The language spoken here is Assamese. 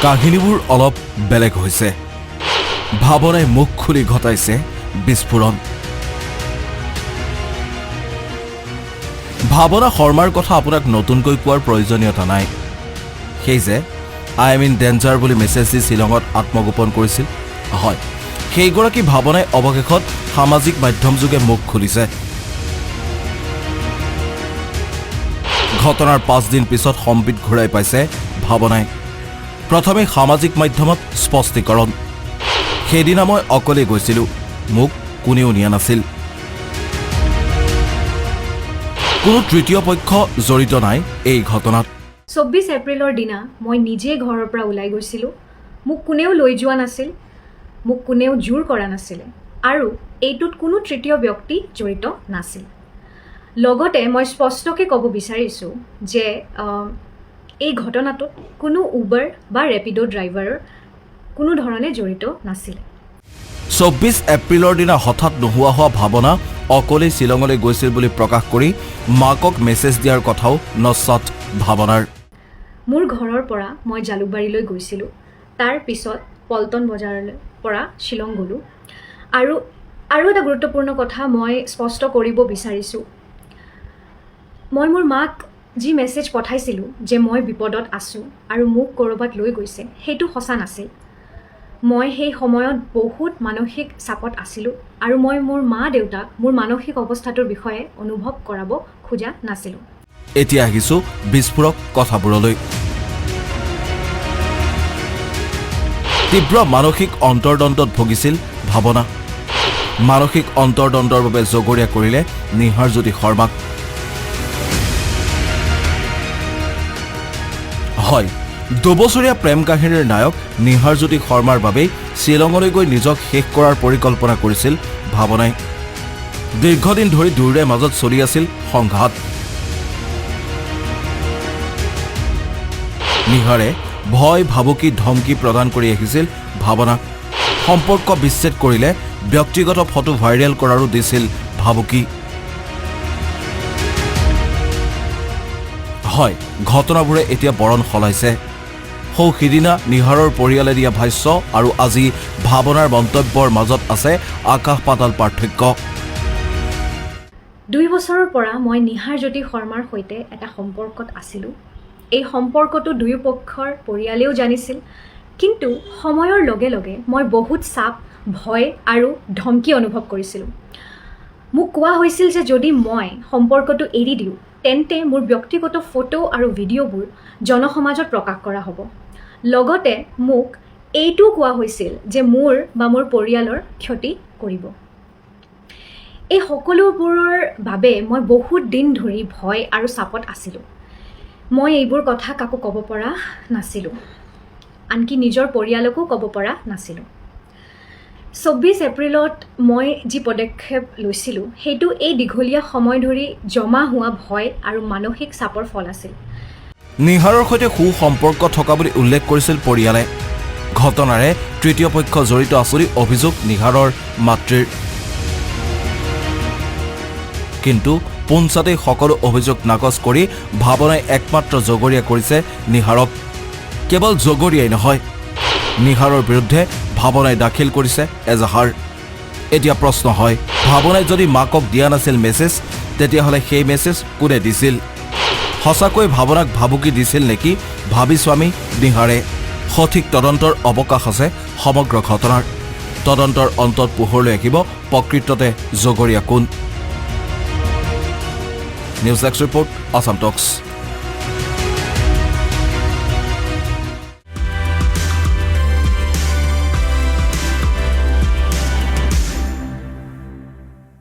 কাহিনীবোৰ অলপ বেলেগ হৈছে। ভাৱনাই মুখ খুলি ঘটাইছে বিস্ফোৰণ। ভাৱনা শৰ্মাৰ কথা আপোনাক নতুনকৈ কোৱাৰ প্ৰয়োজনীয়তা নাই। সেই যে আই এম ইন ডেঞ্জাৰ বুলি মেছেজ দি শ্বিলঙত আত্মগোপন কৰিছিল, হয়, সেইগৰাকী ভাৱনাই অৱশেষত সামাজিক মাধ্যম যোগে মুখ খুলিছে। ঘটনাৰ 5 দিন পিছত সম্বিত ঘূৰাই পাইছে ভাৱনাই। প্ৰথমে সামাজিক মাধ্যমত স্পষ্টীকৰণ, সেইদিনা মই অকলে গৈছিলোঁ, মোক কোনেও নিয়া নাছিল। কোনো তৃতীয় পক্ষ জড়িত নাই এই ঘটনাত। 24 এপ্ৰিলৰ দিনা মই নিজে ঘৰৰ পৰা ওলাই গৈছিলোঁ। মোক কোনেও লৈ যোৱা নাছিল, মোক কোনেও জোৰ কৰা নাছিলে আৰু এইটোত কোনো তৃতীয় ব্যক্তি জড়িত নাছিল। লগতে মই স্পষ্টকৈ ক'ব বিচাৰিছোঁ যে এই ঘটনাটোত কোনো উবাৰ বা ৰেপিড' ড্ৰাইভাৰৰ কোনো ধৰণে জড়িত নাছিল। 24 এপ্ৰিলৰ দিনা হঠাৎ নোহোৱা হোৱা ভাৱনা অকলেই শ্বিলঙলৈ গৈছিল বুলি প্ৰকাশ কৰি মাকক মেছেজ দিয়াৰ কথাও নস্যাৎ ভাৱনাৰ। মোৰ ঘৰৰ পৰা মই জালুকবাৰীলৈ গৈছিলোঁ, তাৰ পিছত পল্টন বজাৰলৈ পৰা শ্বিলং গ'লোঁ। আৰু এটা গুৰুত্বপূৰ্ণ কথা মই স্পষ্ট কৰিব বিচাৰিছোঁ, মই মোৰ মাক যি মেছেজ পঠাইছিলোঁ যে মই বিপদত আছোঁ আৰু মোক ক'ৰবাত লৈ গৈছে, সেইটো সঁচা নাছিল। মই সেই সময়ত বহুত মানসিক চাপত আছিলোঁ আৰু মই মোৰ মা দেউতাক মোৰ মানসিক অৱস্থাটোৰ বিষয়ে অনুভৱ কৰাব খোজা নাছিলোঁ। এতিয়া আহিছোঁ বিস্ফোৰক কথাবোৰলৈ। তীব্ৰ মানসিক অন্তৰ্দ্বন্দ্বত ভুগিছিল ভাৱনা। মানসিক অন্তৰ্দ্বন্দ্বৰ বাবে জগৰীয়া কৰিলে নিহাৰজ্যোতি শৰ্মাক। হয়, 2 বছৰীয়া প্ৰেম কাহিনীৰ নায়ক নিহাৰজ্যোতি শৰ্মাৰ বাবেই শ্বিলঙলৈ গৈ নিজক শেষ কৰাৰ পৰিকল্পনা কৰিছিল ভাৱনাই। দীৰ্ঘদিন ধৰি দুয়োৰে মাজত চলি আছিল সংঘাত। নিহাৰে ভয় ভাবুকি ধমকি প্ৰদান কৰি আহিছিল ভাৱনাক। সম্পৰ্ক বিচ্ছেদ কৰিলে ব্যক্তিগত ফটো ভাইৰেল কৰাৰো দিছিল ভাবুকি। হয়, ঘটনাবোৰে এতিয়া বৰণ সলাইছে। সিদিনা নিহাৰৰ পৰিয়ালে দিয়া ভাষ্য আৰু আজি ভাৱনাৰ মন্তব্যৰ মাজত আছে আকাশ পাতাল পাৰ্থক্য। 2 বছৰৰ পৰা মই নিহাৰজ্যোতি শৰ্মাৰ সৈতে এটা সম্পৰ্কত আছিলোঁ। এই সম্পৰ্কটো দুয়ো পক্ষৰ পৰিয়ালেও জানিছিল, কিন্তু সময়ৰ লগে লগে মই বহুত চাপ, ভয় আৰু ধমকি অনুভৱ কৰিছিলোঁ। মোক কোৱা হৈছিল যে যদি মই সম্পৰ্কটো এৰি দিওঁ তেন্তে মোৰ ব্যক্তিগত ফটো আৰু ভিডিঅ'বোৰ জনসমাজত প্ৰকাশ কৰা হ'ব। লগতে মোক এইটোও কোৱা হৈছিল যে মোৰ বা মোৰ পৰিয়ালৰ ক্ষতি কৰিব। এই সকলোবোৰৰ বাবে মই বহুত দিন ধৰি ভয় আৰু চাপত আছিলোঁ। মই এইবোৰ কথা কাকো ক'ব পৰা নাছিলোঁ, আনকি নিজৰ পৰিয়ালকো ক'ব পৰা নাছিলোঁ। 24 এপ্ৰিলত মই যি পদক্ষেপ লৈছিলোঁ সেইটো এই দীঘলীয়া সময় ধৰি জমা হোৱা ভয় আৰু মানসিক চাপৰ ফল আছিল। নিহাৰৰ সৈতে সুসম্পৰ্ক থকা বুলি উল্লেখ কৰিছিল পৰিয়ালে। ঘটনাৰে তৃতীয় পক্ষ জড়িত আছে বুলি অভিযোগ নিহাৰৰ মাতৃৰ। কিন্তু পোনছাতে সকলো অভিযোগ নাকচ কৰি ভাৱনাই একমাত্ৰ জগৰীয়া কৰিছে নিহাৰক। কেৱল জগৰীয়াই নহয়, নিহাৰৰ বিৰুদ্ধে ভাৱনাই দাখিল কৰিছে এজাহাৰ। এতিয়া প্ৰশ্ন হয়, ভাৱনাই যদি মাকক দিয়া নাছিল মেছেজ, তেতিয়াহ'লে সেই মেছেজ কোনে দিছিল? সঁচাকৈ ভাৱনাক ভাবুকি দিছিল নেকি ভাবি স্বামী নিহাৰে? সঠিক তদন্তৰ অৱকাশ আছে সমগ্ৰ ঘটনাৰ। তদন্তৰ অন্তত পোহৰলৈ আহিব প্ৰকৃততে জগৰীয়া কোন। নিউজ এক্স ৰিপৰ্ট, আছাম টক্স।